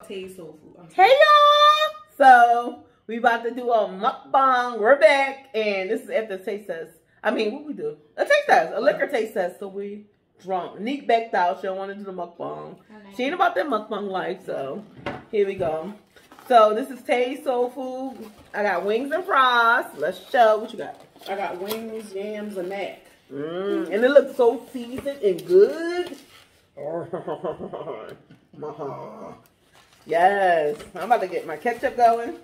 Tay Soul Food. Hey y'all! So we about to do a mukbang. We're back, and this is after the taste test. I mean, what we do? A taste test, a liquor taste test. So we drunk. Neat backed out. She don't want to do the mukbang. She ain't about that mukbang life. So here we go. So this is Tay Soul Food. I got wings and fries. Let's show what you got. I got wings, yams, and mac. And it looks so seasoned and good. Yes, I'm about to get my ketchup going.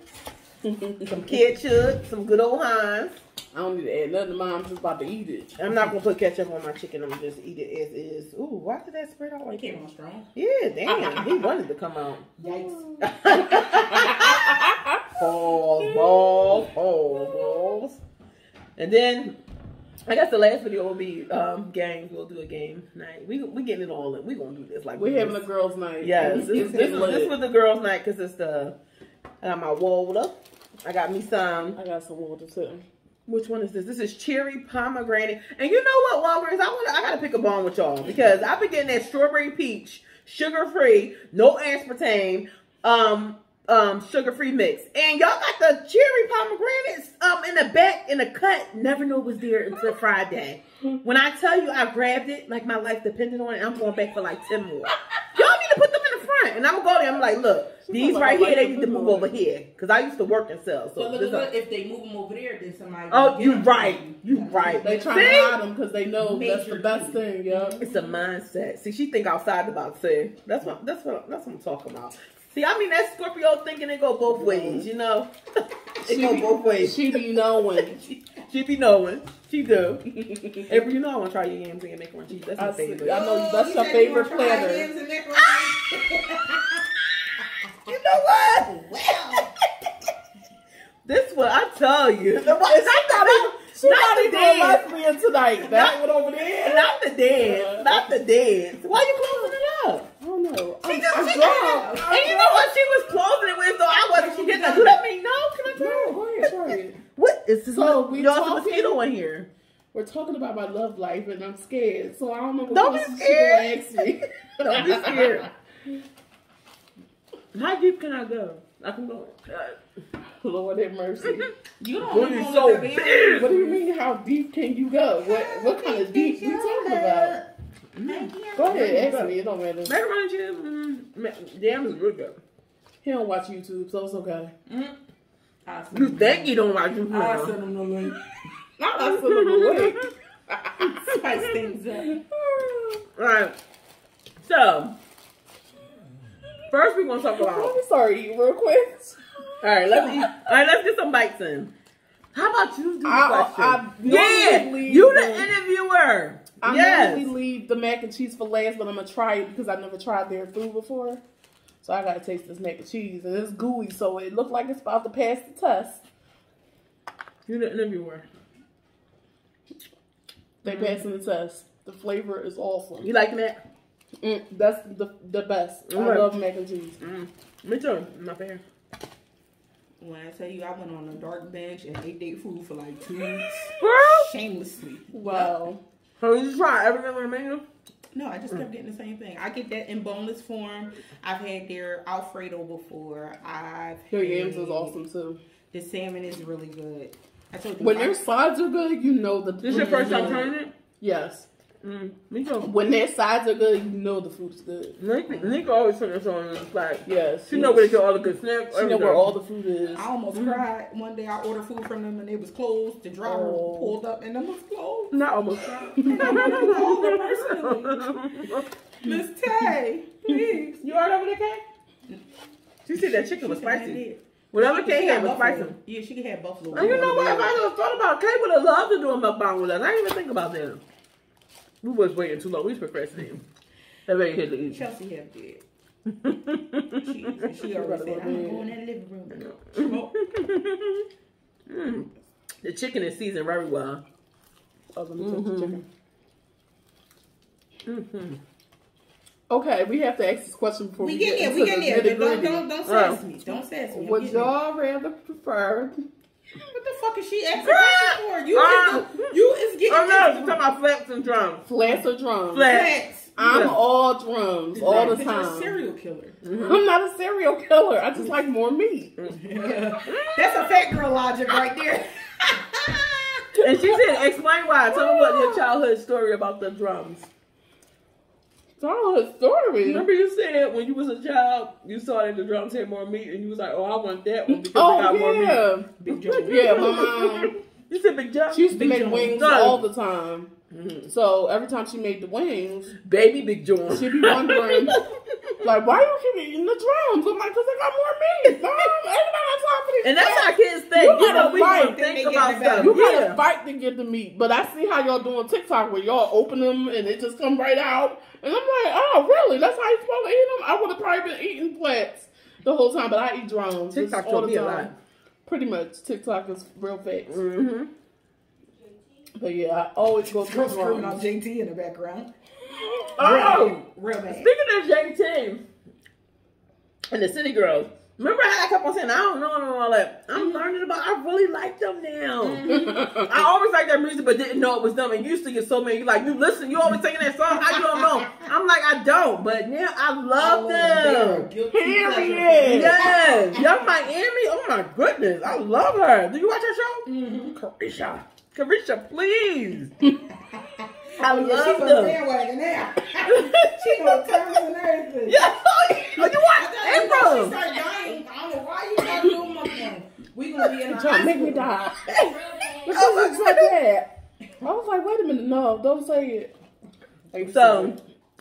Some ketchup, some good old Heinz. I don't need to add nothing to mine. I'm just about to eat it. I'm not gonna put ketchup on my chicken. I'm gonna just eat it as is. Ooh, why did that spread out like that? Came on strong. Yeah, damn. He wanted to come out. Yikes. Balls. And then I guess the last video will be games. We'll do a game night. We getting it all in. We gonna do this like we're having a girls' night. Yes, this was the girls' night because it's I got my water. I got me some. I got some water too. Which one is this? This is cherry pomegranate. And you know what, Walgreens? I gotta pick a bone with y'all because I've been getting that strawberry peach, sugar free, no aspartame, sugar free mix. And y'all got the cherry pomegranates in the back in the cut. Never know it was there until Friday. When I tell you I grabbed it, like my life depended on it, I'm going back for like 10 more. Y'all need to put them in the front. And I'm going to go there. I'm like, look, these right here, they need to move over here. Because I used to work and sell. So look, if they move them over there, then somebody... Oh, you right. You right. They trying to hide them because they know that's the best thing, yo. It's a mindset. See, she think outside the box. See, that's what I'm talking about. See, I mean, that Scorpio thinking it go both ways, you know? It go both ways. She be knowing. She be knowing. She do. April, you know I want to try your yams and macaroni and cheese. That's my favorite. I know that's your favorite platter. You know what? Wow. This one, I tell you. She's not even a lesbian tonight. That one over there. Not the dance. Not the dance. Why are you closing it up? I don't know. I'm drunk. And you know what she was closing it with, so I wasn't. She didn't do that. Mean no? Can I try it? Go ahead, try it. What is this? So we y'all some mosquito in here. We're talking about my love life, and I'm scared. So I don't know what don't be scared. Ask me. Don't be scared. How deep can I go? I can go. Lord have mercy. You don't know so big. What do you mean? How deep can you go? What kind of deep we talking about? Go ahead, ask me. It don't matter. Macaroni and cheese. Damn, is real good. He don't watch YouTube, so it's okay. You think you don't watch YouTube? I send him the link. I send him the link. Spice things up. Alright. So, first we're gonna talk about. I'm sorry, eat real quick. Alright, let's get some bites in. How about you do the question? You the interviewer. I normally leave the mac and cheese for last, but I'm gonna try it because I've never tried their food before. So I gotta taste this mac and cheese, and it's gooey, so it looks like it's about to pass the test. You the interviewer. They passing the test. The flavor is awesome. You liking that? That's the best. I love mac and cheese. Me too. My favorite. When I tell you I went on a dark bench and ate their food for like 2 weeks. Girl. Shamelessly. Wow. So you just try everything on the menu? No, I just kept getting the same thing. I get that in boneless form. I've had their Alfredo before. Their yams is awesome too. The salmon is really good. I told you when their sides are good, you know the. This is your first time trying it? Yes. Me too. When their sides are good, you know the food is good. Nika always put this on. It's like, yes, she know where to get all the good snacks. She know where all the food is. I almost cried one day. I ordered food from them and it was closed. The driver pulled up and them was closed. Not almost cried. Miss Tay, please. You already over there, Kay? She said that chicken was spicy. Whatever Kay had was spicy. Yeah, she could have buffalo. And you know what? If I just thought about it, Kay would have loved to do a mukbang with us. I didn't even think about that. We was waiting too long. We was procrastinating. That very hit to eat. Chelsea have did. she already said, I'm going to go in that living room. The chicken is seasoned very well. Okay, we have to ask this question before we get there. Don't sass me. Don't sass me. Would y'all rather prefer What the fuck is she asking for? You is getting. Oh no, you're talking about flats and drums. Flats or drums? Flats. I'm all drums all the time. You're a serial killer. I'm not a serial killer. I just like more meat. That's a fat girl logic right there. And she said, explain why. Tell me what your childhood story about the drums. Childhood story? Remember you said when you was a child, you saw that the drums had more meat and you was like, oh, I want that one because they got more meat. Big Joe. Yeah, my mom. You said Big Joe? She used to Big make Joe. wings all the time. So every time she made the wings, Baby Big Joe. she'd be wondering, like, why you keep eating the drums? I'm like, because they got more meat. Mom, everybody got time for these. And that's drums. how kids think. You gotta we fight. don't think about stuff. You gotta fight to get the meat. But I see how y'all doing TikTok where y'all open them and it just come right out. And I'm like, oh, really? That's how you supposed to eat them? I would have probably been eating flats the whole time, but I eat drums. TikTok all told the me a time. lot. Pretty much. TikTok is real facts. Mm-hmm. But yeah, I always go through Screwing drums. on JT in the background. Oh! Real bad. Speaking of JT and the City Girls, remember how I kept on saying, I don't know and all that. I'm learning about, I really like them now. I always liked their music, but didn't know it was them. And used to get so many, like, you listen, you always singing that song, how you don't know? I'm like, I don't, but now I love them. Period. Yes. Young Miami, oh my goodness, I love her. Do you watch her show? Mm-hmm. Carisha, please. I She's love on them. bandwagon now. She gonna turn and everything. Yeah. Oh, you watch She April. started dying. I don't know why you gotta do Mukbang. We gonna be in a Don't make me die. Because it's like that. I was like, wait a minute, no, don't say it. So,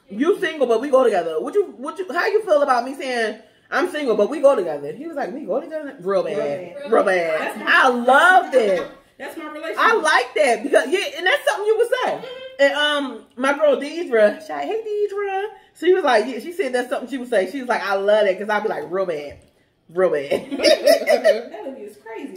you single, but we go together. How you feel about me saying I'm single, but we go together? He was like, we go together? Real bad. Real bad. I love that. That's my relationship. I like that because and that's something you would say. And my girl Deidre, hey Deidre, she was like, she said that's something she would say. She was like, I love it because I'd be like, real bad. That is crazy.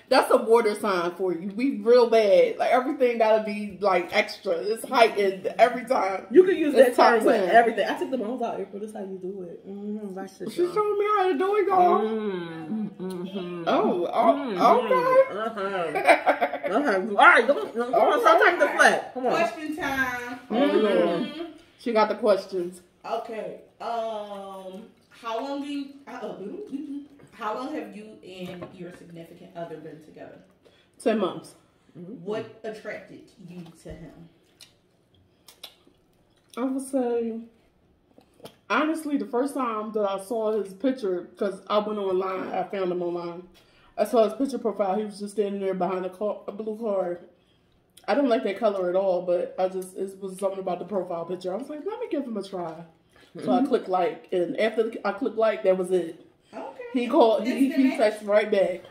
That's a water sign for you. We real bad. Like everything gotta be like extra. It's heightened every time. You can use that term with 10. everything. I took the bones out, April. That's how you do it. She showed me how to do it, y'all. Okay. All right, come on, stop taking the flat. Come on. Question time. She got the questions. Okay. How long have you and your significant other been together? 10 months. What attracted you to him? I would say, honestly, the first time that I saw his picture, because I went online, I found him online. I saw his picture profile. He was just standing there behind a blue car. I don't like that color at all, but it was something about the profile picture. I was like, let me give him a try. So I clicked like, and after I clicked like, that was it. Okay. He called, he texted right back.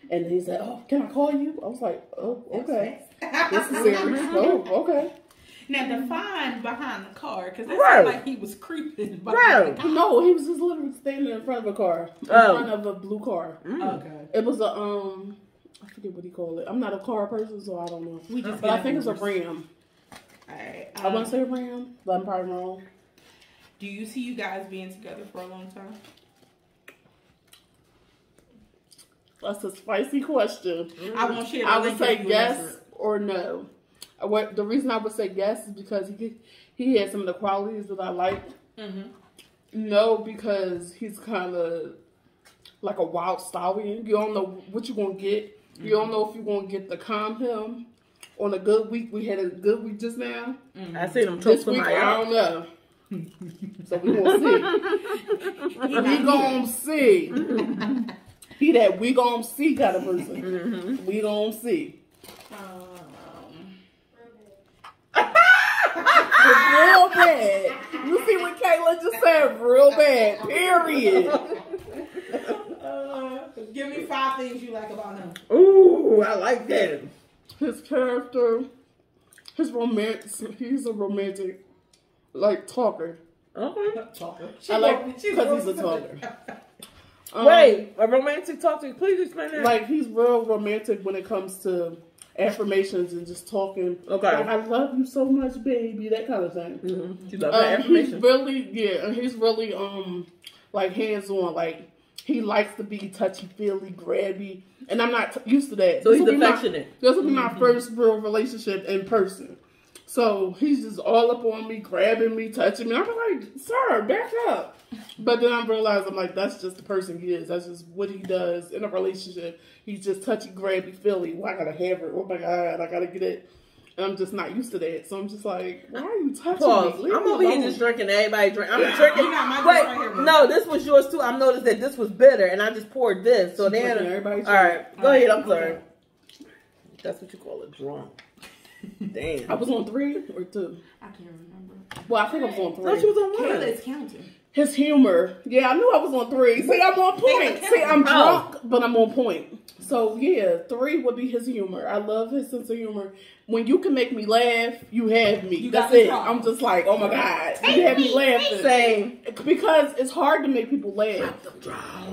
And he said, oh, can I call you? I was like, oh, okay. This is serious. Oh, okay. Now, define behind the car, because it sounded like he was creeping behind the car. No, he was just literally standing in front of a car. In front of a blue car. Okay. It was a, I forget what he called it. I'm not a car person, so I don't know. But I think it's a Ram. Alright. I want to say Ram, but I'm probably wrong. Do you see you guys being together for a long time? That's a spicy question. I won't share. I would say yes or no. The reason I would say yes is because he had some of the qualities that I like. No, because he's kind of like a wild stallion. You don't know what you're going to get. You don't know if you're going to get to calm him on a good week. We had a good week just now. I seen him choke somebody out. I don't know. So we gonna see. We gonna see. He that we gonna see kind of person. We gonna see. Real bad. You see what Kayla just said? Real bad. Period. Give me 5 things you like about him. Ooh, I like that. His character, his romance. He's a romantic, like, talker. Okay. Talker. I like because he's a talker. Wait, a romantic talker? Please explain that. Like, he's real romantic when it comes to affirmations and just talking. Okay. Like, I love you so much, baby. That kind of thing. You love that affirmation. He's really, like, hands-on. Like, He likes to be touchy-feely, grabby, and I'm not used to that. So he's affectionate. This will be my first real relationship in person. So he's just all up on me, grabbing me, touching me. I'm like, sir, back up. But then I realized, I'm like, that's just the person he is. That's just what he does in a relationship. He's just touchy, grabby, feely. Well, I gotta have her. Oh my God, I gotta get it. And I'm just not used to that. So I'm just like, why are you touching me? I'm over here just drinking. Everybody drink. I'm drinking. Wait, no, this was yours too. I noticed that this was bitter, and I just poured this. So then, all right, go ahead. I'm sorry. That's what you call a drunk. Damn. I was on 3 or 2. I can't remember. Well, I think I was on 3. No, she was on 1. It's counting. His humor. Yeah, I knew I was on 3. See, I'm on point. See, I'm drunk, but I'm on point. So, yeah, 3 would be his humor. I love his sense of humor. When you can make me laugh, you have me. That's it. I'm just like, oh my God. You have me laughing. Same. Because it's hard to make people laugh.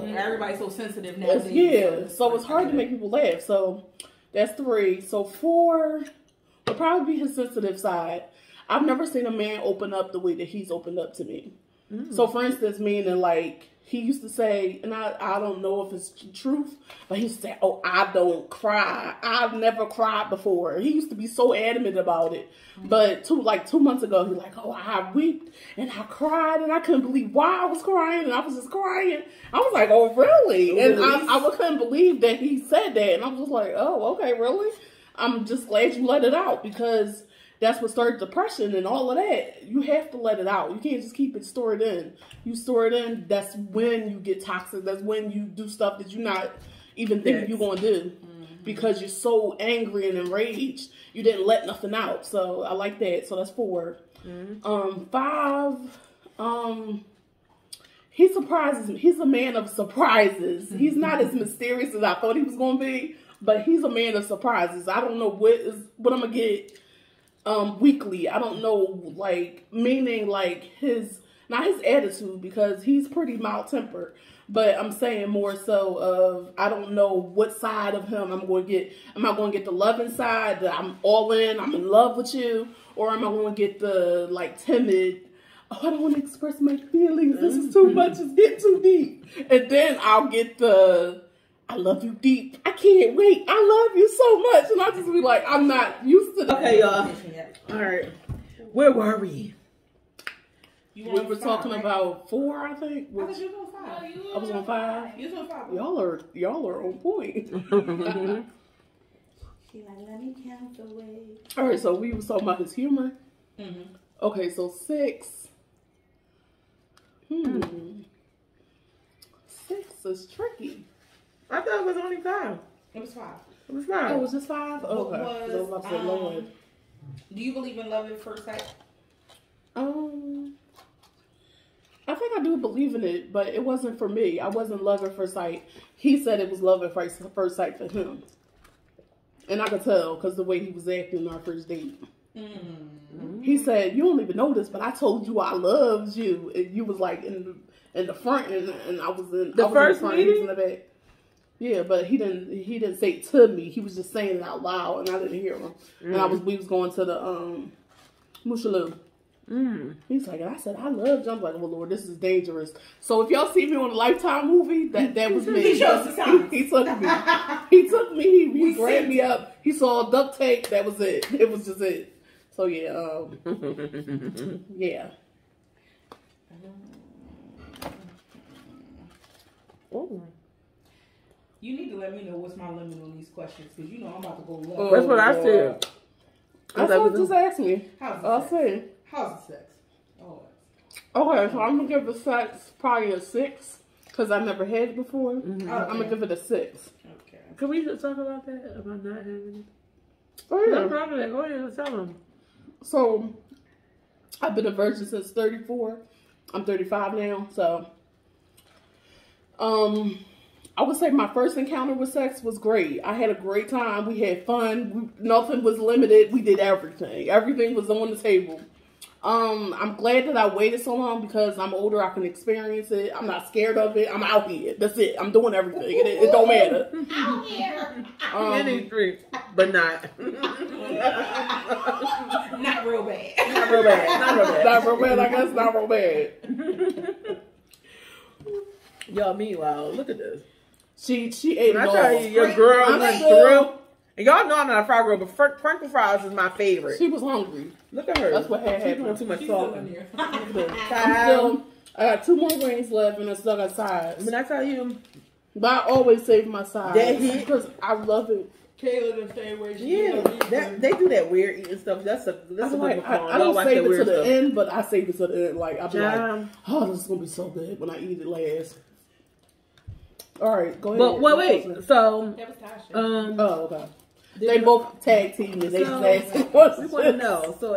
Everybody's so sensitive nowadays. Yeah, so it's hard to make people laugh. So, that's 3. So, 4 would probably be his sensitive side. I've never seen a man open up the way that he's opened up to me. So, for instance, meaning like, he used to say, and I don't know if it's the truth, but he used to say, oh, I don't cry. I've never cried before. He used to be so adamant about it. But 2 months ago, he's like, oh, I wept and I cried and I couldn't believe why I was crying and I was just crying. I was like, oh, really? And I couldn't believe that he said that. And I was just like, oh, okay, really? I'm just glad you let it out because that's what started depression and all of that. You have to let it out. You can't just keep it stored in. You store it in, that's when you get toxic. That's when you do stuff that you're not even thinking you're going to do. Because you're so angry and enraged. You didn't let nothing out. So I like that. So that's 4. 5, he surprises me. He's a man of surprises. He's not as mysterious as I thought he was going to be. But he's a man of surprises. I don't know what I'm going to get weekly. I don't know, meaning not his attitude, because he's pretty mild-tempered. But I'm saying more so of, I don't know what side of him I'm going to get. Am I going to get the loving side, that I'm all in, I'm in love with you? Or am I going to get the, timid, oh, I don't want to express my feelings. This is too much. It's getting too deep. And then I'll get the, I love you deep. I can't wait. I love you so much. And I just be like, I'm not used to that. Okay, y'all. All right. Where were we? We were talking about 4, I think. I thought you were on 5. I was on 5. You was on 5. Y'all are on point. She like, let me count the way. All right, so we was talking about his humor. Okay, so 6. 6 is tricky. I thought it was only 5. It was 5. It was 5. Oh, it was just 5? Okay. Do you believe in love at first sight? I think I do believe in it, but it wasn't for me. I wasn't love at first sight. He said it was love at first sight for him. And I could tell because the way he was acting on our first date. He said, you don't even know this, but I told you I loved you. And you was like in the front and I was in the first front, meeting? he was in the back. Yeah, but he didn't say it to me. He was just saying it out loud and I didn't hear him. And we was going to the Mushaloo. He's like, and I said, I love you. I'm like, oh Lord, this is dangerous. So if y'all see me on a Lifetime movie, that was me. He chose the sign. He took me. He took me. He grabbed me up. He saw duct tape. That was it. It was just it. So yeah, yeah. You need to let me know what's my limit on these questions because you know I'm about to go left. That's what I said. That's what just asked me. I'll say. How's the sex? Oh. Okay, so I'm gonna give the sex probably a 6 because I never had it before. Okay. I'm gonna give it a 6. Okay. Can we talk about that? About not having it? Oh yeah. No problem. Go ahead, tell them. So I've been a virgin since 34. I'm 35 now, so I would say my first encounter with sex was great. I had a great time. We had fun. Nothing was limited. We did everything. Everything was on the table. I'm glad that I waited so long because I'm older. I can experience it. I'm not scared of it. I'm out here. That's it. I'm doing everything. It don't matter. Out here. In these streets, but not. Not real bad. Not real bad. Not real bad. Not real bad. I guess not real bad. Y'all, meanwhile, look at this. She ate it all. I tell you, your girl went through. And y'all know I'm not a fry girl, but Franklin fries is my favorite. She was hungry. Look at her. That's what had happened. She's doing too much talking. I got 2 more wings left, and I still got sides. When I tell you, but I always save my sides because I love it. Kayla the same way. They do that weird eating stuff. That's a like, I don't save it to the end, but I save it to the end. Like I'll be like, oh, this is gonna be so good when I eat it last. All right, go ahead. But wait. So that was Tasha. Oh, okay. They both tag team and they we want to know. So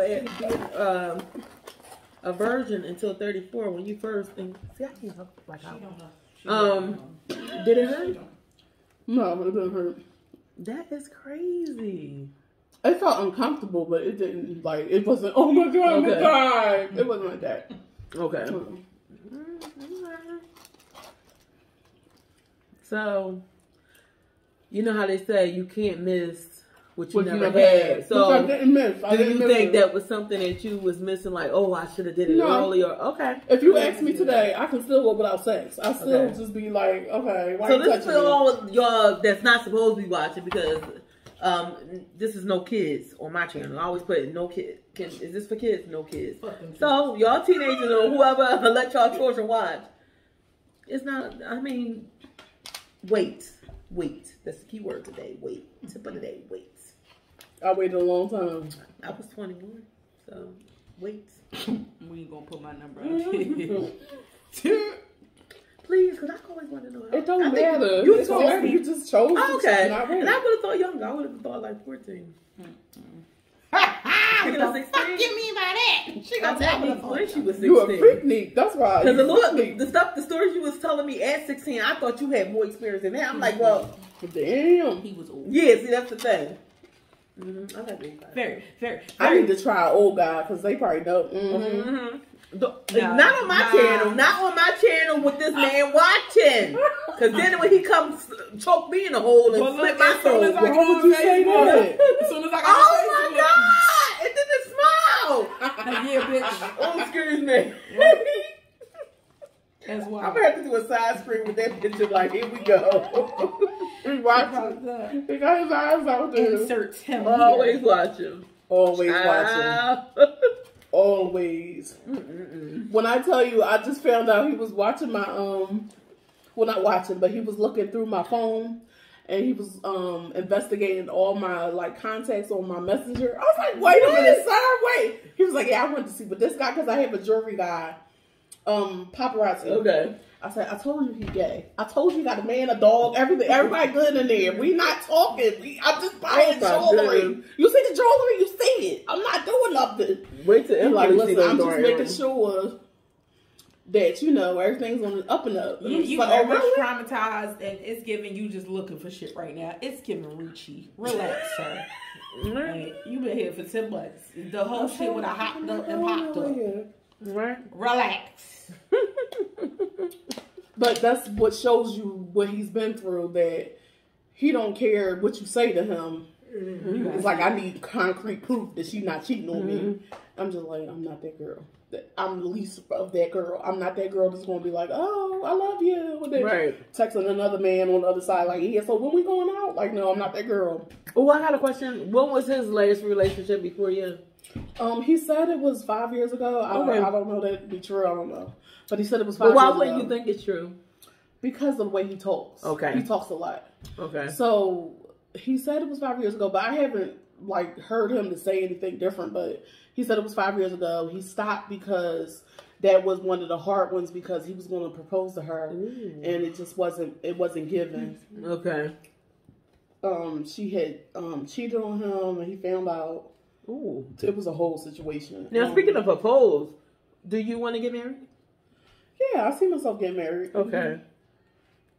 a virgin until 34 when you first think. See, I can't help like did it hurt? No, it didn't hurt. That is crazy. It felt uncomfortable, but it didn't like it wasn't. Oh my god, I'm gonna die. It wasn't like that. Okay. So, you know how they say you can't miss what you never had. So, I didn't miss. Do you think that was something that you was missing? Like, oh, I should have did it earlier. Okay. If you ask me today, I can still go without sex. I still just be like, okay. Why so this is for all y'all that's not supposed to be watching because this is no kids on my channel. I always put no kids. Is this for kids? No kids. So y'all teenagers or whoever let y'all children watch. It's not. I mean. Wait. That's the key word today. Wait. Tip of the day. Wait. I waited a long time. I was 21, so wait. We ain't gonna put my number out. Please, because I always want to know. It don't matter. You chose me. You just chose. Okay. And I would have thought younger. I would have thought like 14. What the fuck you mean by that? She gonna tell me when she was 16. You a freak neat. That's why. Because the stories you was telling me at 16, I thought you had more experience than that. I'm like, well, damn, he was old. Yeah, see, that's the thing. I like very. I need to try an old guy because they probably know. Not on my channel. Not on my channel with this man watching. Because then when he comes, choke me in the hole and slit my throat. Why would you say that? As soon as I got oh my God! It didn't smile. Yeah, bitch. Oh, excuse me. As well. I'm gonna have to do a side screen with that picture. Like, here we go. Watching. He got his eyes out there. Insert him. Always watching. Always watching. Always. When I tell you, I just found out he was watching my well, not watching, but he was looking through my phone, and he was investigating all my like contacts on my messenger. I was like, wait a minute, sir, wait. He was like, yeah, I wanted to see, but this guy, because I have a jewelry guy, paparazzi. Okay. I said, I told you he gay. I told you he got a man, a dog, everything. Everybody good in there. We not talking. I'm just buying jewelry. Goodness. You see the jewelry, you see it. I'm not doing nothing. Wait till like, listen, I'm just making sure that, you know, everything's on the up and up. You like, are really traumatized, and it's giving you just looking for shit right now. It's giving Richie. Relax, sir. Right. You been here for 10 months. The whole shit with a hot dog and popped up. Right. Relax. But that's what shows you what he's been through, that he don't care what you say to him. It's like, I need concrete proof that she's not cheating on me. I'm just like, I'm not that girl. I'm the least of that girl. I'm not that girl that's going to be like, oh, I love you. And then texting another man on the other side like, yeah, so when we going out? Like, no, I'm not that girl. Oh, I got a question. What was his last relationship before you? He said it was 5 years ago. I don't know that to be true. I don't know. But he said it was 5 years ago. But why wouldn't you think it's true? Because of the way he talks. Okay. He talks a lot. Okay. So he said it was 5 years ago, but I haven't like heard him to say anything different. But he said it was 5 years ago. He stopped because that was one of the hard ones, because he was going to propose to her, and it just wasn't given. Okay. She had cheated on him, and he found out. Ooh. It was a whole situation. Now, speaking of propose, do you want to get married? Yeah, I see myself getting married. Okay.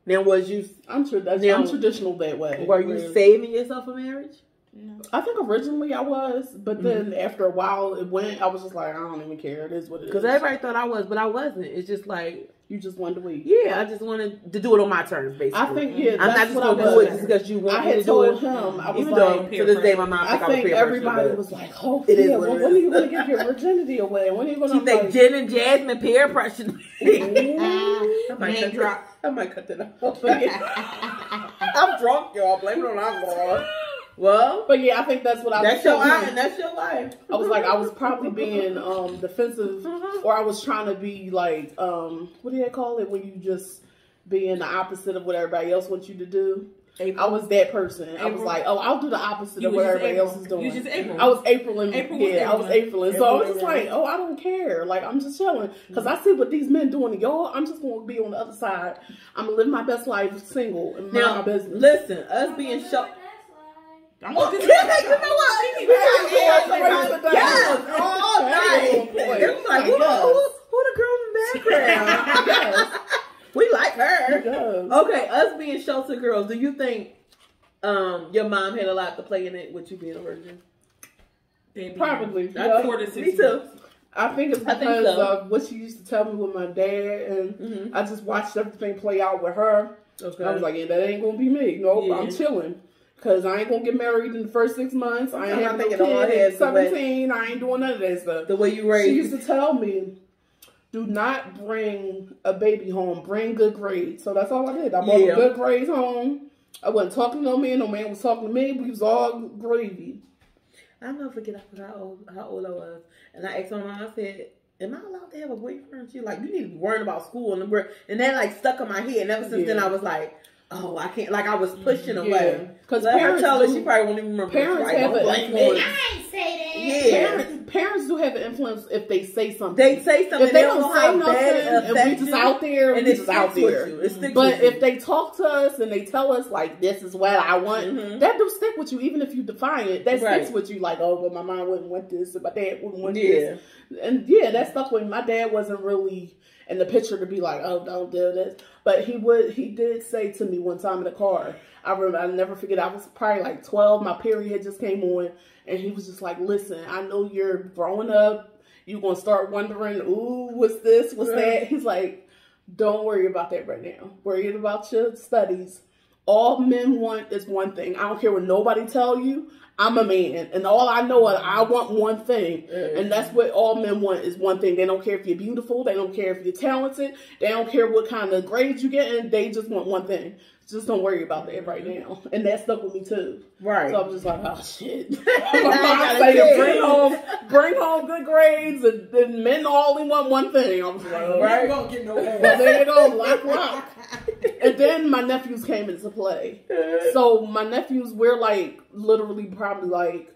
Now, was you... I'm traditional that way. Were you saving yourself for marriage? No. I think originally I was, but then after a while it went, I was just like, I don't even care. It is what it is. Because everybody thought I was, but I wasn't. It's just like... You just wanted to wait. Yeah, I just wanted to do it on my terms, basically. I think, yeah, I'm not just going to do it just because you want me to do it. I had told him, I was even like... though, to this day, my mom I think everybody was like, oh, it is well, when are you going to give your virginity away? When are you going to... She think Jen and Jasmine peer pressure. I might Name drop. I might cut that off. I'm drunk, y'all. Blame it on alcohol. Well, but yeah, I think that's what I was. That's your life. That's your life. I was like, I was probably being defensive, or I was trying to be like, what do they call it when you just being the opposite of what everybody else wants you to do? April. I was that person. April. I was like, oh, I'll do the opposite of what everybody else is doing. You just April. I was April and I was April. And so I was just like, oh, I don't care. Like, I'm just chilling. Because I see what these men doing to y'all. I'm just going to be on the other side. I'm going to live my best life single and mind my business. Listen, us being shocked. I'm you know what? Yes. All night. It was like, who the girl in the background? Yes. We like her. Okay, us being sheltered girls, do you think your mom had a lot to play in it with you being a virgin? Probably. Yeah. 4 to 6 me too. I think it's because of what she used to tell me with my dad, and I just watched everything play out with her. Okay. I was like, yeah, that ain't gonna be me. Nope, I'm chilling. Because I ain't gonna get married in the first 6 months. I ain't having no kid at 17. I ain't doing none of that stuff. The way you raised. She used to tell me, do not bring a baby home. Bring good grades. So that's all I did. I brought good grades home. I wasn't talking to no man. No man was talking to me. We was all gravy. I'll never forget how old I was. And I asked my mom, I said, am I allowed to have a boyfriend? She was like, you need to be worrying about school. And that like stuck in my head. And ever since then I was like, oh, I can't. Like I was pushing away. Because parents tell her, she probably won't even remember. Parents have an influence. I ain't say that. Yeah. Parents do have an influence if they say something. They say something. If they don't say nothing, and we just out there, and we just out there. But if they talk to us and they tell us like, this is what I want, that do stick with you. Even if you define it, that sticks with you. Like, oh, but my mom wouldn't want this, and my dad wouldn't want this. And yeah, that stuck with me. My dad wasn't really in the picture to be like, oh, don't do this. But he did say to me one time in the car, I remember, I'll never forget, I was probably like 12, my period had just came on, and he was just like, listen, I know you're growing up, you're going to start wondering, ooh, what's this, what's that? He's like, don't worry about that right now. Worry about your studies. All men want is one thing. I don't care what nobody tell you. I'm a man, and all I know is I want one thing, and that's what all men want is one thing. They don't care if you're beautiful. They don't care if you're talented. They don't care what kind of grades you get, and they just want one thing. Just don't worry about that right now. And that stuck with me too. Right. So I'm just like, oh shit. bring home good grades, and men only want one thing. I'm just like, oh, right. You won't get no more. There you go, lock. And then my nephews came into play. So my nephews, we're like literally probably like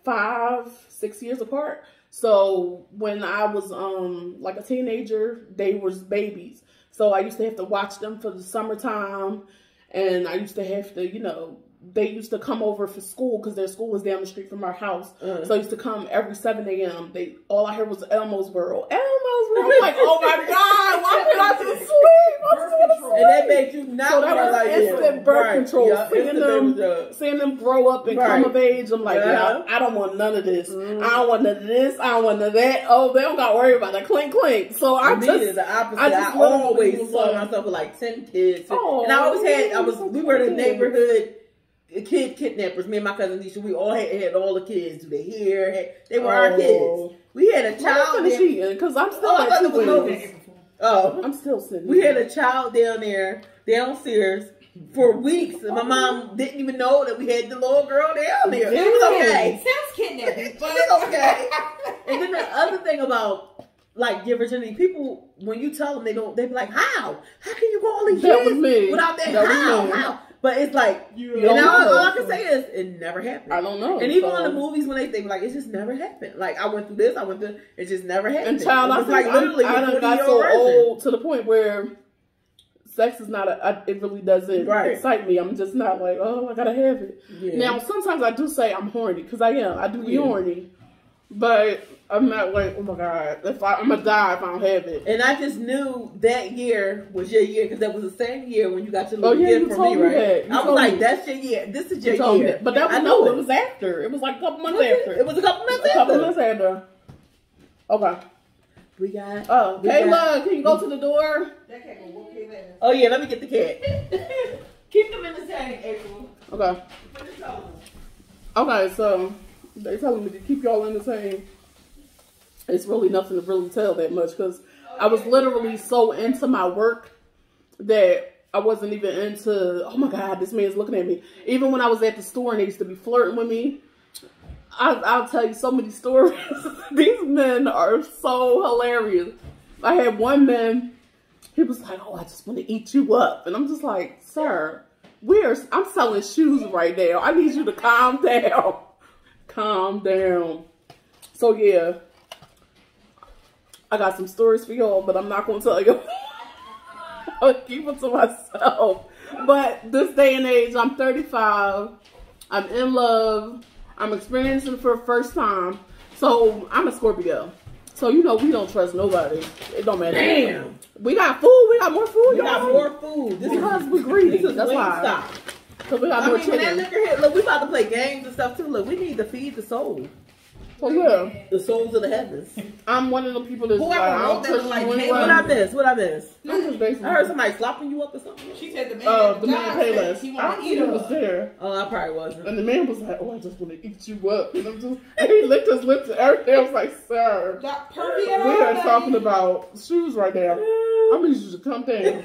5-6 years apart. So when I was like a teenager, they was babies. So I used to have to watch them for the summertime, and I used to have to, you know, they used to come over for school because their school was down the street from our house. So I used to come every 7 a.m. All I heard was Elmo's World. Elmo's World. I'm like, oh my God, why did I just sleep? And that made you not. So that was like instant birth control. Yeah, seeing them grow up and come of age, I'm like, I don't want none of this. I don't want none of this. I don't want none of that. Oh, they don't got to worry about that. Clink, clink. So I just, the opposite. I always saw myself with like 10 kids. And I always had, we were the neighborhood kid kidnappers. Me and my cousin Nisha, we all had all the kids do their hair. They were our kids. We had a child because I'm still I'm still sitting. We had a child down there downstairs for weeks, and my mom didn't even know that we had the little girl down there. It was okay. Sounds kidnapping, but it's okay. And then the other thing about like your virginity, people when you tell them they be like, how can you go all these years without that? How? But it's like, and all I can say is, it never happened. I don't know. And even in the movies, when they be like, it just never happened. Like, I went through this, it just never happened. And child, I like literally I got so old to the point where sex is not it really doesn't excite me. I'm just not like, oh, I gotta have it. Yeah. Now, sometimes I do say I'm horny, because I am. I do be horny. But I'm not like, oh my God, I'm going to die if I don't have it. And I just knew that year was your year, because that was the same year when you got your little gift from me, right? I was like, that's your year. This is your year. But that was, it was after. It was like a couple months after. It was a couple months after. A couple months after. Okay. We got... Oh, Kayla, can you go to the door? That cat gonna whoop his ass. Oh, yeah, let me get the cat. Keep them in the tank, April. Okay. Okay, so... They telling me to keep y'all in the same. It's really nothing to really tell that much, because I was literally so into my work that I wasn't even into, oh my God, this man's looking at me. Even when I was at the store and they used to be flirting with me, I'll tell you so many stories. These men are so hilarious. I had one man, he was like, oh, I just want to eat you up. And I'm just like, sir, I'm selling shoes right now. I need you to calm down. Calm down. So yeah, I got some stories for y'all, but I'm not going to tell you. I'll keep it to myself. But this day and age, I'm 35. I'm in love. I'm experiencing it for the first time. So I'm a Scorpio. So you know we don't trust nobody. It don't matter. Damn. We got food. We got more food. We got more food. This because we greedy. That's why. Stop. Because we got more chicken. Look here. Look, we about to play games and stuff too. Look, we need to feed the soul. So yeah, the souls of the heavens. I'm one of the people that's like, I don't trust like, hey, what I miss? What I miss? I heard somebody slopping you up or something. She said the man paid less. He I don't even was there. Oh, I probably wasn't. And the man was like, "Oh, I just want to eat you up." And, and he licked his lips and everything. I was like, "Sir, we are talking about shoes right now. I need you to come down."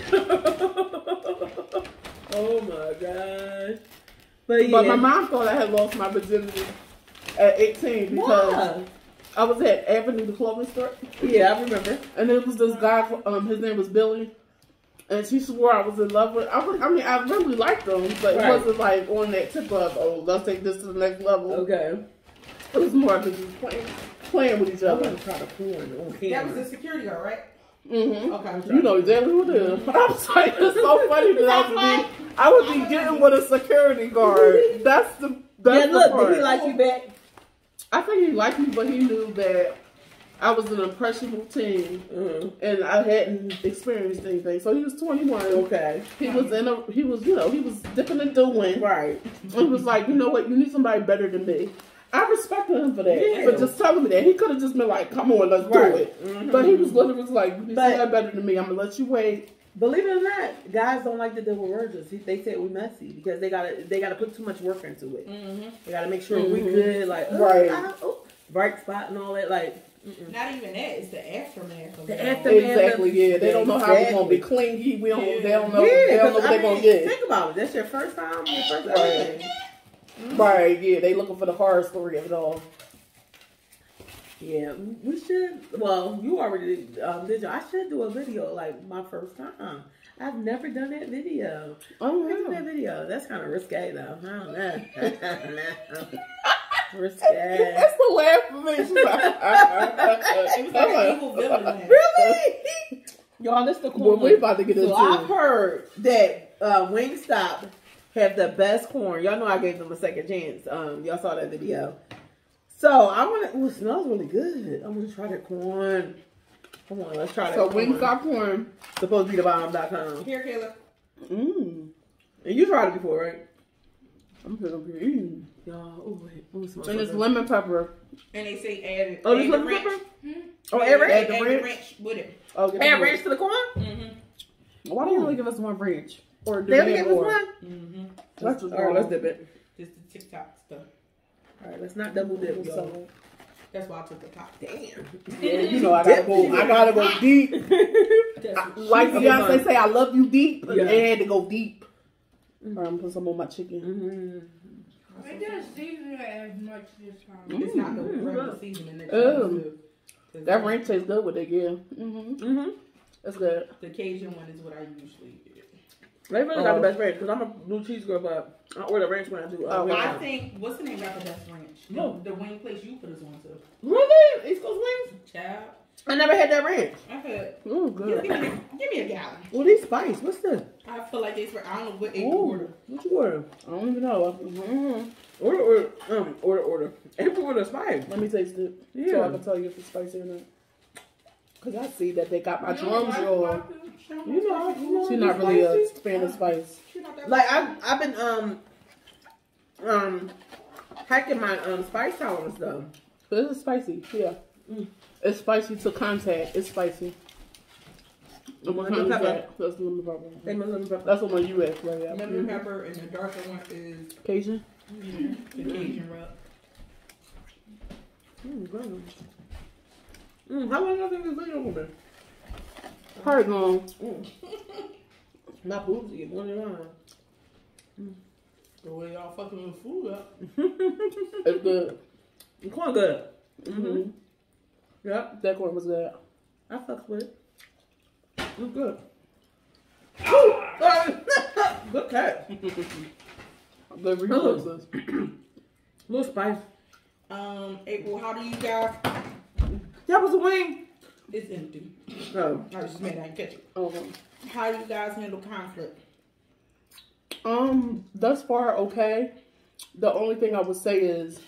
Oh my God! But my mom thought I had lost my virginity at 18 because I was at Avenue, the clothing store. Yeah, I remember. And there was this guy, his name was Billy, and she swore I was in love with. I really liked him, but it wasn't like on that tip of, oh, let's take this to the next level. Okay. It was more of just playing with each other. I'm trying to porn on camera. That was the security guard, right? Mm-hmm. Okay. You know exactly who it is. I was like, it's so funny that I would be getting with a security guard. That's the look, part. Did he like you back? I think he liked me, but he knew that I was an impressionable teen, and I hadn't experienced anything. So he was 21. Okay. He was dipping and doing. Right. And he was like, you know what? You need somebody better than me. I respected him for that, for just telling me that. He could have just been like, come on, let's do it. But he was literally like, you need somebody better than me. I'm going to let you wait. Believe it or not, guys don't like to deal with virgins. They said we're messy because they gotta put too much work into it. They gotta make sure we good, like bright spot and all that. Like not even that. It's the aftermath. Exactly. Yeah, they don't know how we're gonna be clingy. They don't know. They don't know what they're gonna get. Think about it. That's your first time. Right. Yeah, they looking for the horror story of it all. Yeah, we should. Well, you already did. I should do a video like my first time. I've never done that video. Oh, wow. That video. That's kind of risque, though. I don't know. Risque. That's the laugh for me. It was like an evil villain. Really? Y'all, this the corn. Well, we about to get into. So I've heard that Wingstop have the best corn. Y'all know I gave them a second chance. Y'all saw that video. So I want to. It smells really good. I want to try that corn. Come on, let's try that. So Wingstop corn supposed to be the bomb.com. Here, Kayla. And you tried it before, right? I'm gonna be eating. Y'all, oh wait, and it's lemon pepper. And they say add it. Oh, this lemon pepper. Oh, add the ranch with it. Oh, add ranch to the corn. Why don't you only give us one ranch? Or do they only give us one? Let's dip it. Just the TikTok stuff. All right, let's not double dip. That's why I took the top. Damn. Yeah, you know I gotta go deep. Like Beyonce say, I love you deep. Yeah. And I had to go deep. I'm gonna put some on my chicken. I didn't season it as much this time. It's not the regular seasoning. That ranch tastes good with it, yeah. That's good. The Cajun one is what I usually do. They really got the best ranch because I'm a blue cheese girl, but I order ranch when I do. I think what's the name of the best ranch? No, the wing place you put us on to. Really? East Coast Wings? Child. I never had that ranch. I had. Oh, good. Give me a gallon. What these spice? What's this? I feel like it's for I don't know what they order. What you order? I don't even know. Order. Every order spice. Let me taste it. Yeah. So I can tell you if it's spicy or not. Cause I see that they got my drums roll. You know, she's not really a fan of spice. Like I've been hacking my spice tolerance though. But it's spicy, yeah. It's spicy to contact. It's spicy. Lemon pepper. That's lemon pepper. Lemon pepper. That's the one you asked, right? Yeah. Lemon pepper, and the darker one is Cajun. The Cajun rub. Good. How long have you been over there? Probably long. My boobs get more than mine. The way y'all fucking with food up. It's good. The corn good. Mm-hmm. Yep. That corn was good. I fucks with it. It's good. Good cat. The reflexes. Little spice. April, how do you guys? That was a wing. It's empty. Oh. I just made that catch it. Okay. How do you guys handle conflict? Thus far, okay. The only thing I would say is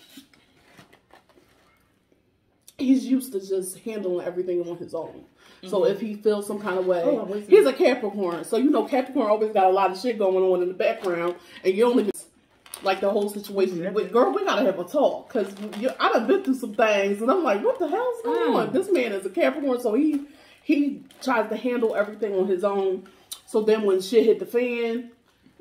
he's used to just handling everything on his own. So if he feels some kind of way, he's a Capricorn. So, you know, Capricorn always got a lot of shit going on in the background. And you only like the whole situation. But girl, we got to have a talk. Because I done been through some things. And I'm like, what the hell's going on? This man is a Capricorn. So he tries to handle everything on his own. So then when shit hit the fan,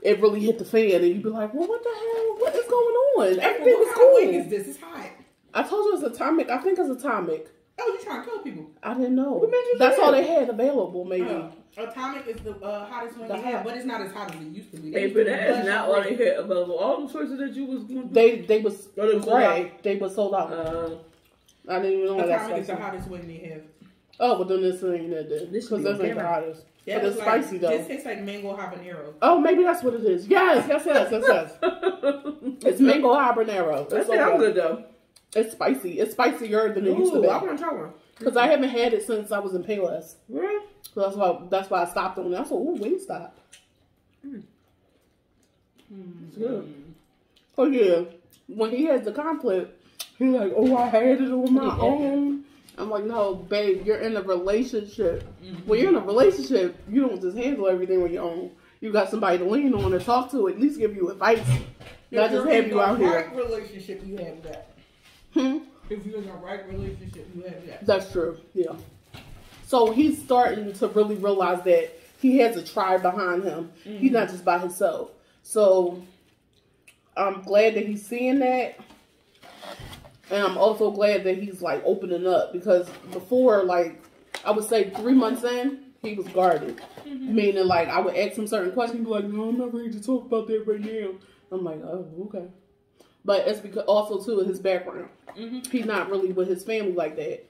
it really hit the fan. And you be like, well, what the hell? What is going on? Everything was cool. What is this? It's hot. I told you it's atomic. I think it's atomic. Oh, you trying to kill people? I didn't know. That's all they had available, maybe. Atomic is the hottest one they have, but it's not as hot as it used to be. Hey, but that is not all they had available. All the choices that you was going to They was gray. They was sold out. I didn't even know that. Atomic is the hottest one they have. Oh, but then this ain't that then. Because this ain't the hottest. But it's spicy though. This tastes like mango habanero. Oh, maybe that's what it is. Yes. It's mango habanero. That sounds good though. It's spicy. It's spicier than it used to be. I want to try one. Because I haven't had it since I was in Payless. Really? So that's why I stopped on it. I said, ooh, Wingstop. It's good. Oh, yeah. When he has the conflict, he's like, oh, I had it on my own. I'm like, no, babe, you're in a relationship. When you're in a relationship, you don't just handle everything on your own. You got somebody to lean on and talk to, at least give you advice. Not just have you out here. If you're in a right relationship, you have that. If you're in a right relationship, you have that. That's true, yeah. So he's starting to really realize that he has a tribe behind him. He's not just by himself. So I'm glad that he's seeing that. And I'm also glad that he's like opening up, because before, like, I would say 3 months in, he was guarded. Meaning, like, I would ask him certain questions, be like, no, I'm not ready to talk about that right now. I'm like, oh, okay. But it's because also too of his background. He's not really with his family like that.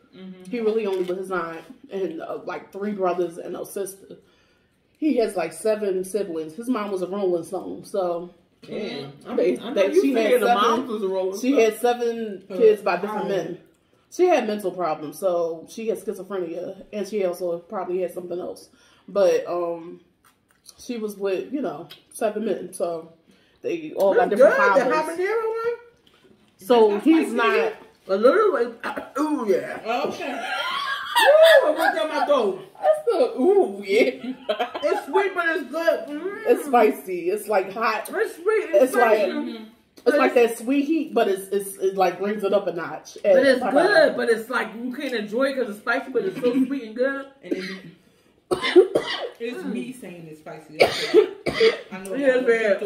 He really only with his aunt and like 3 brothers and a sister. He has like 7 siblings. His mom was a Rolling Stone, so damn. She had 7 kids by different men. She had mental problems, so she had schizophrenia, and she also probably had something else. But she was with 7 men, so they all got different problems. The habanero one? So he's not a little. Ooh yeah. Okay. Ooh, I went down my throat. That's the ooh yeah. It's sweet, but it's good. It's spicy. It's like hot. It's sweet. It's like it's like that sweet heat, but it like brings it up a notch. But it's good. But it's like you can't enjoy it because it's spicy, but it's so sweet and good. And it's me saying it's spicy. I know. Yeah, bad.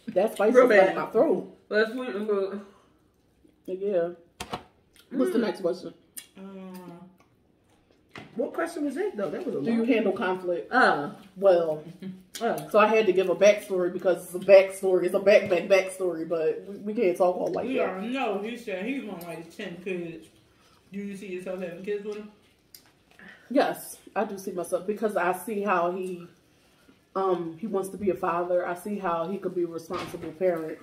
That spicy Real is bad. in my throat. But it's sweet and good. Yeah. What's the next question? What question was that though? That was a Do you handle conflict? Well. So I had to give a backstory because it's a backstory. It's a backstory, but we can't talk all like that. No, he said he's going to like 10 kids. Do you see yourself having kids with him? Yes, I do see myself, because I see how he wants to be a father. I see how he could be a responsible parent.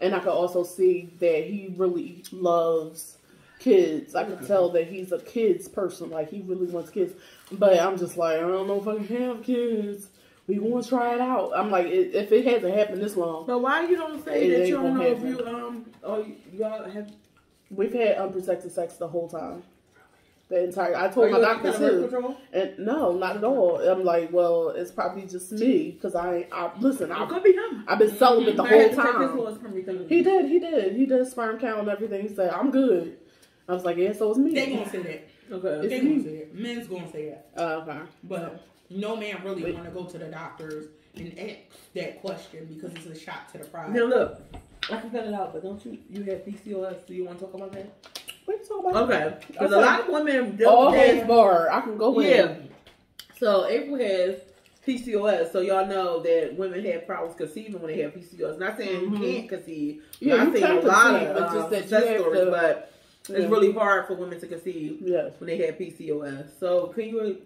And I could also see that he really loves kids. I could tell that he's a kids person. Like, he really wants kids. But I'm just like, I don't know if I can have kids. We want to try it out. I'm like, if it hasn't happened this long. But why you don't say that you don't know if you, y'all have... We've had unprotected sex the whole time. I told my doctor too. And no, not at all. I'm like, well, it's probably just me, because listen. It could be him. I've been celibate the whole time. He did a sperm count and everything. He said, I'm good. I was like, yeah, so it's me. They gonna say that. Okay. They gonna say that. Men's gonna say that. Okay. But no man really want to go to the doctors and ask that question, because it's a shot to the pride. Now look, I can cut it out, but don't you have PCOS? Do you want to talk about that? What you talking about? Okay. Because a lot of women all hands bar. I can go in. Yeah. So April has PCOS, so y'all know that women have problems conceiving when they have PCOS. Not saying you can't conceive. Yeah, I've seen a lot of just that success stories, but yeah. it's really hard for women to conceive Yes. when they have PCOS. So can you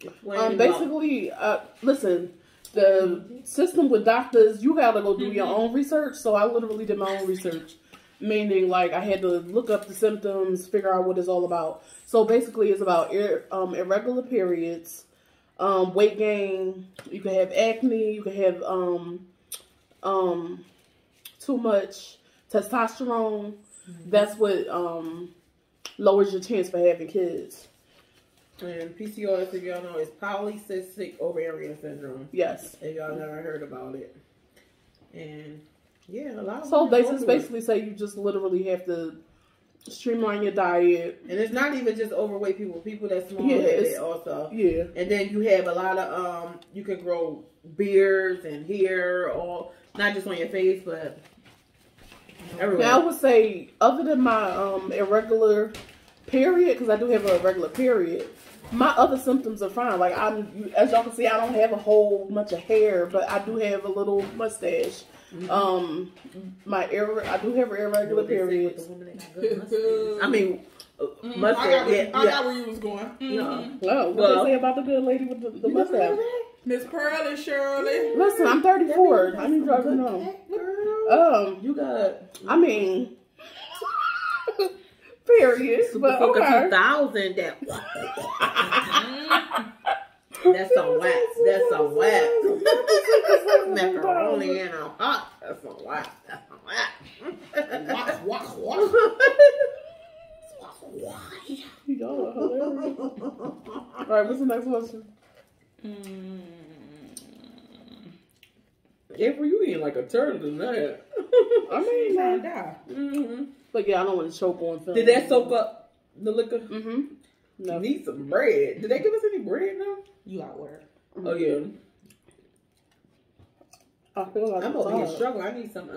explain? Basically, listen, the system with doctors, you gotta go do your own research. So I literally did my own research, meaning like I had to look up the symptoms, figure out what it's all about. So basically, it's about irregular periods, weight gain. You can have acne. You can have too much testosterone. That's what lowers your chance for having kids. And PCOS, if y'all know, is polycystic ovarian syndrome. Yes. If y'all never heard about it. And yeah, a lot of so they just basically say you just literally have to streamline your diet. And it's not even just overweight people that small headed also. Yeah. And then you have a lot of you can grow beards and hair, all not just on your face, but everywhere. Now I would say, other than my irregular period, because I do have a irregular period, my other symptoms are fine. Like as y'all can see, I don't have a whole bunch of hair, but I do have a little mustache. I do have irregular periods. I mean, mustache. I got where you was going. Oh, what they say about the good lady with the mustache? Miss Pearl Shirley. Listen, I'm 34. I need y'all to know. You got. I mean, period. But okay. 2000. That's some wax. That's some wax. Macaroni in a pot. That's some wax. That's some wax. Y'all are hilarious. All right, what's the next question? April, you eating like a turtle tonight. I mean, trying to die. But yeah, I don't want to choke on film. Did that soak up the liquor? No. You need some bread. Did they give us any bread now? You got work. Oh yeah. I feel like I'm over here struggling. I need some